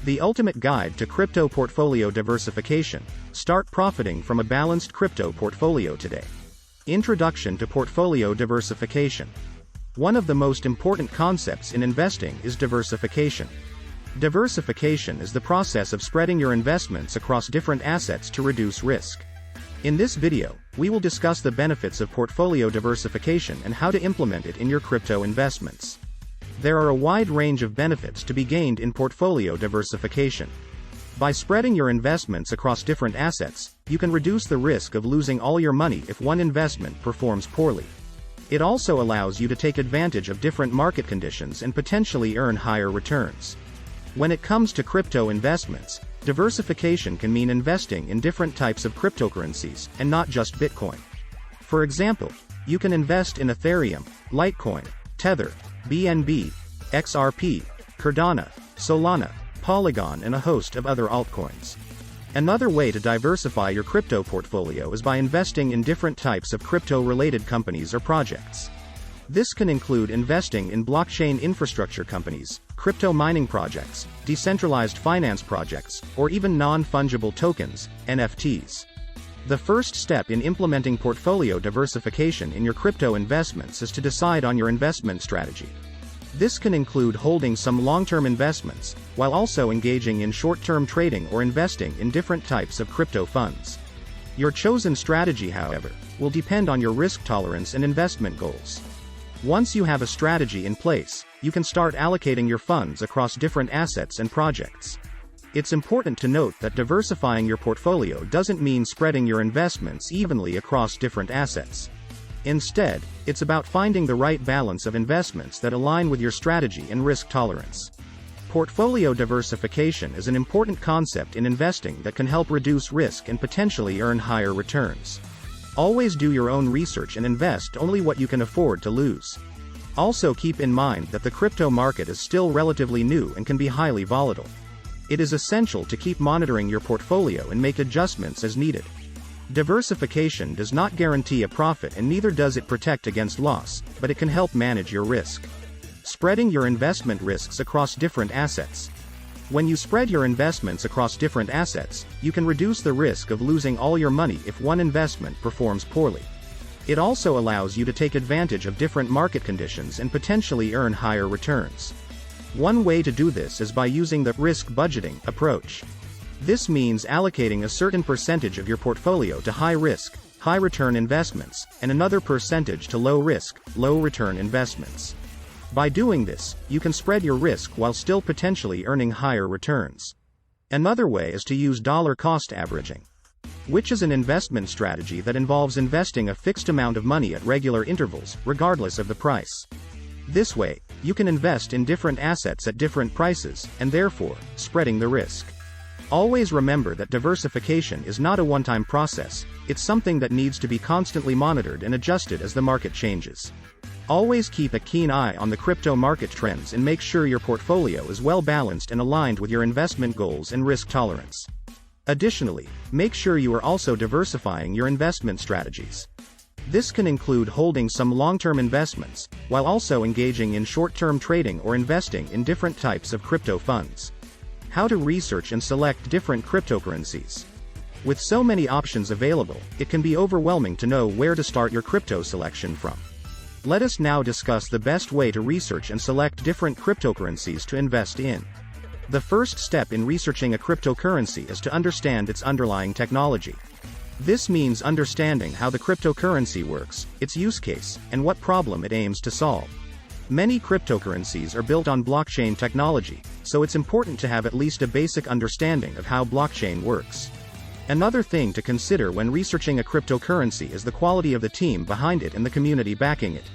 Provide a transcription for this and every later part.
The ultimate guide to crypto portfolio diversification. Start profiting from a balanced crypto portfolio today. Introduction to portfolio diversification. One of the most important concepts in investing is diversification. Diversification is the process of spreading your investments across different assets to reduce risk. In this video, we will discuss the benefits of portfolio diversification and how to implement it in your crypto investments. There are a wide range of benefits to be gained in portfolio diversification. By spreading your investments across different assets, you can reduce the risk of losing all your money if one investment performs poorly. It also allows you to take advantage of different market conditions and potentially earn higher returns. When it comes to crypto investments, diversification can mean investing in different types of cryptocurrencies, and not just Bitcoin. For example, you can invest in Ethereum, Litecoin, Tether, BNB, XRP, Cardano, Solana, Polygon, and a host of other altcoins. Another way to diversify your crypto portfolio is by investing in different types of crypto-related companies or projects. This can include investing in blockchain infrastructure companies, crypto mining projects, decentralized finance projects, or even non-fungible tokens, NFTs. The first step in implementing portfolio diversification in your crypto investments is to decide on your investment strategy. This can include holding some long-term investments, while also engaging in short-term trading or investing in different types of crypto funds. Your chosen strategy, however, will depend on your risk tolerance and investment goals. Once you have a strategy in place, you can start allocating your funds across different assets and projects. It's important to note that diversifying your portfolio doesn't mean spreading your investments evenly across different assets. Instead, it's about finding the right balance of investments that align with your strategy and risk tolerance. Portfolio diversification is an important concept in investing that can help reduce risk and potentially earn higher returns. Always do your own research and invest only what you can afford to lose. Also keep in mind that the crypto market is still relatively new and can be highly volatile. It is essential to keep monitoring your portfolio and make adjustments as needed. Diversification does not guarantee a profit and neither does it protect against loss, but it can help manage your risk. Spreading your investment risks across different assets. When you spread your investments across different assets, you can reduce the risk of losing all your money if one investment performs poorly. It also allows you to take advantage of different market conditions and potentially earn higher returns. One way to do this is by using the risk budgeting approach. This means allocating a certain percentage of your portfolio to high-risk, high-return investments, and another percentage to low-risk, low-return investments. By doing this, you can spread your risk while still potentially earning higher returns. Another way is to use dollar cost averaging, which is an investment strategy that involves investing a fixed amount of money at regular intervals, regardless of the price. This way, you can invest in different assets at different prices, and therefore, spreading the risk. Always remember that diversification is not a one-time process, it's something that needs to be constantly monitored and adjusted as the market changes. Always keep a keen eye on the crypto market trends and make sure your portfolio is well balanced and aligned with your investment goals and risk tolerance. Additionally, make sure you are also diversifying your investment strategies. This can include holding some long-term investments, while also engaging in short-term trading or investing in different types of crypto funds. How to research and select different cryptocurrencies. With so many options available, it can be overwhelming to know where to start your crypto selection from. Let us now discuss the best way to research and select different cryptocurrencies to invest in. The first step in researching a cryptocurrency is to understand its underlying technology. This means understanding how the cryptocurrency works, its use case, and what problem it aims to solve. Many cryptocurrencies are built on blockchain technology, so it's important to have at least a basic understanding of how blockchain works. Another thing to consider when researching a cryptocurrency is the quality of the team behind it and the community backing it.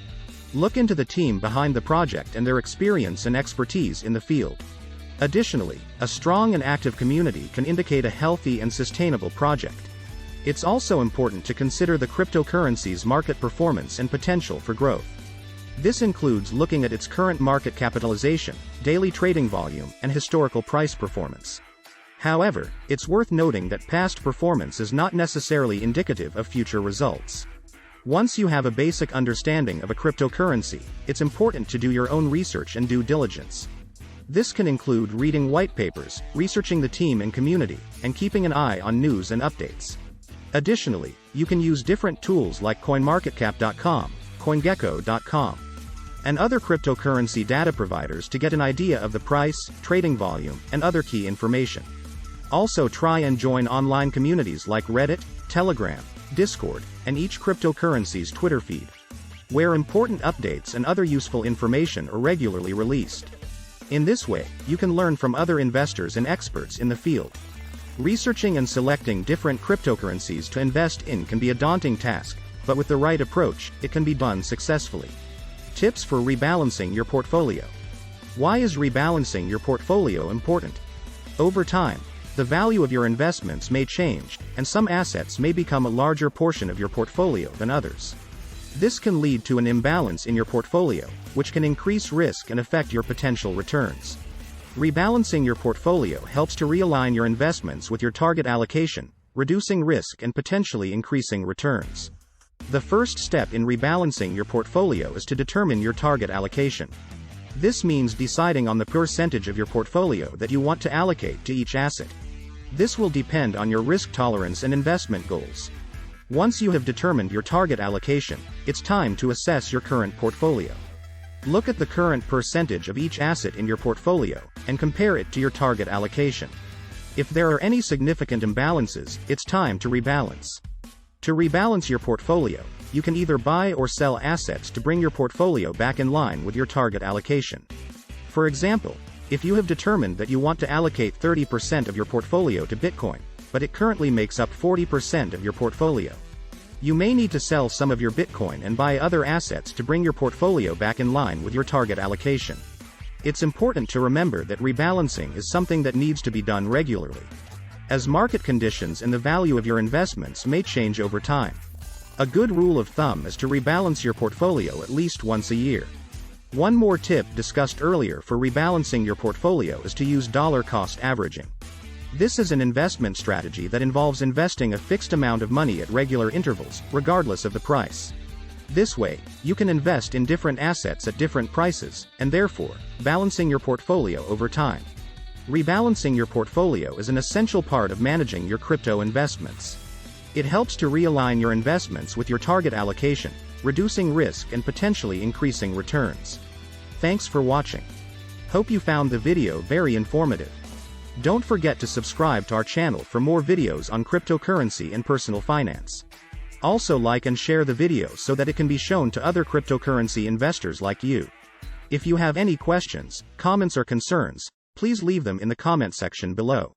Look into the team behind the project and their experience and expertise in the field. Additionally, a strong and active community can indicate a healthy and sustainable project. It's also important to consider the cryptocurrency's market performance and potential for growth. This includes looking at its current market capitalization, daily trading volume, and historical price performance. However, it's worth noting that past performance is not necessarily indicative of future results. Once you have a basic understanding of a cryptocurrency, it's important to do your own research and due diligence. This can include reading white papers, researching the team and community, and keeping an eye on news and updates. Additionally, you can use different tools like CoinMarketCap.com, CoinGecko.com, and other cryptocurrency data providers to get an idea of the price, trading volume, and other key information. Also try and join online communities like Reddit, Telegram, Discord, and each cryptocurrency's Twitter feed, where important updates and other useful information are regularly released. In this way, you can learn from other investors and experts in the field. Researching and selecting different cryptocurrencies to invest in can be a daunting task, but with the right approach, it can be done successfully. Tips for rebalancing your portfolio. Why is rebalancing your portfolio important? Over time, the value of your investments may change, and some assets may become a larger portion of your portfolio than others. This can lead to an imbalance in your portfolio, which can increase risk and affect your potential returns. Rebalancing your portfolio helps to realign your investments with your target allocation, reducing risk and potentially increasing returns. The first step in rebalancing your portfolio is to determine your target allocation. This means deciding on the percentage of your portfolio that you want to allocate to each asset. This will depend on your risk tolerance and investment goals. Once you have determined your target allocation, it's time to assess your current portfolio. Look at the current percentage of each asset in your portfolio, and compare it to your target allocation. If there are any significant imbalances, it's time to rebalance. To rebalance your portfolio, you can either buy or sell assets to bring your portfolio back in line with your target allocation. For example, if you have determined that you want to allocate 30% of your portfolio to Bitcoin, but it currently makes up 40% of your portfolio, you may need to sell some of your Bitcoin and buy other assets to bring your portfolio back in line with your target allocation. It's important to remember that rebalancing is something that needs to be done regularly, as market conditions and the value of your investments may change over time. A good rule of thumb is to rebalance your portfolio at least once a year. One more tip discussed earlier for rebalancing your portfolio is to use dollar cost averaging. This is an investment strategy that involves investing a fixed amount of money at regular intervals, regardless of the price. This way, you can invest in different assets at different prices, and therefore, balancing your portfolio over time. Rebalancing your portfolio is an essential part of managing your crypto investments. It helps to realign your investments with your target allocation, reducing risk and potentially increasing returns. Thanks for watching. Hope you found the video very informative. Don't forget to subscribe to our channel for more videos on cryptocurrency and personal finance. Also like and share the video so that it can be shown to other cryptocurrency investors like you. If you have any questions, comments or concerns, please leave them in the comment section below.